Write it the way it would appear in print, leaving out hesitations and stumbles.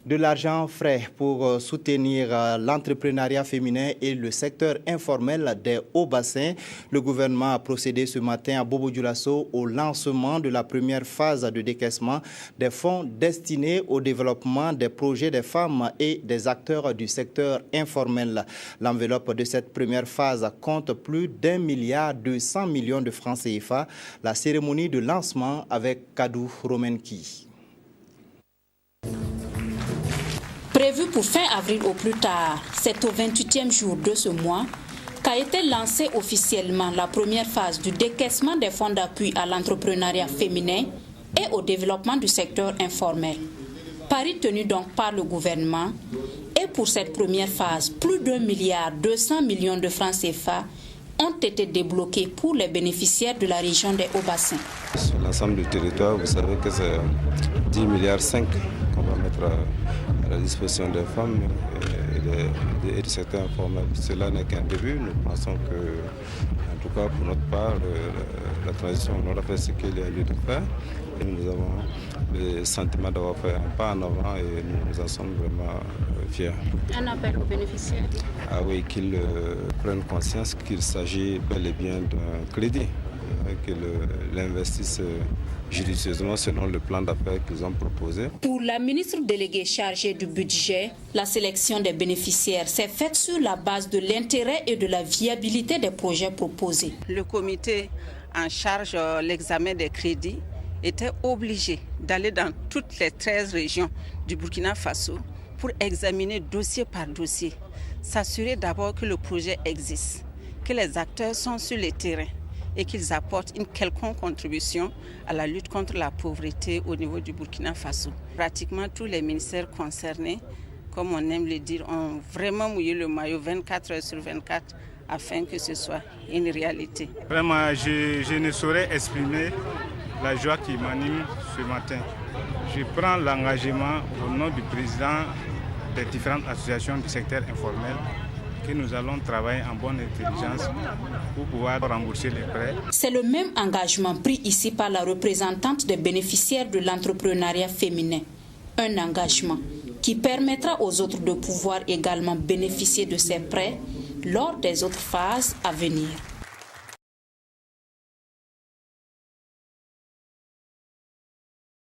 De l'argent frais pour soutenir l'entrepreneuriat féminin et le secteur informel des hauts bassins. Le gouvernement a procédé ce matin à Bobo-Dioulasso au lancement de la première phase de décaissement des fonds destinés au développement des projets des femmes et des acteurs du secteur informel. L'enveloppe de cette première phase compte plus d'1,2 milliard de francs CFA. La cérémonie de lancement avec Kadou Romenki. Prévu pour fin avril au plus tard, c'est au 28e jour de ce mois qu'a été lancée officiellement la première phase du décaissement des fonds d'appui à l'entrepreneuriat féminin et au développement du secteur informel. Pari tenu donc par le gouvernement, et pour cette première phase, plus d'1,2 milliard de francs CFA ont été débloqués pour les bénéficiaires de la région des Hauts-Bassins. Sur l'ensemble du territoire, vous savez que c'est 10,5 milliards qu'on va mettre à la disposition des femmes et du secteur informel. Cela n'est qu'un début. Nous pensons que, en tout cas pour notre part, la transition aura fait ce qu'il y a lieu de faire. Et nous avons le sentiment d'avoir fait un pas en avant et nous en sommes vraiment fiers. Un appel aux bénéficiaires. Ah oui, qu'ils prennent conscience qu'il s'agit bel et bien d'un crédit, qu'ils l'investissent judicieusement selon le plan d'affaires qu'ils ont proposé. Pour la ministre déléguée chargée du budget, la sélection des bénéficiaires s'est faite sur la base de l'intérêt et de la viabilité des projets proposés. Le comité en charge de l'examen des crédits était obligé d'aller dans toutes les 13 régions du Burkina Faso pour examiner dossier par dossier, s'assurer d'abord que le projet existe, que les acteurs sont sur le terrain et qu'ils apportent une quelconque contribution à la lutte contre la pauvreté au niveau du Burkina Faso. Pratiquement tous les ministères concernés, comme on aime le dire, ont vraiment mouillé le maillot 24 heures sur 24 afin que ce soit une réalité. Vraiment, je ne saurais exprimer la joie qui m'anime ce matin. Je prends l'engagement au nom du président des différentes associations du secteur informel que nous allons travailler en bonne intelligence pour pouvoir rembourser les prêts. C'est le même engagement pris ici par la représentante des bénéficiaires de l'entrepreneuriat féminin. Un engagement qui permettra aux autres de pouvoir également bénéficier de ces prêts lors des autres phases à venir.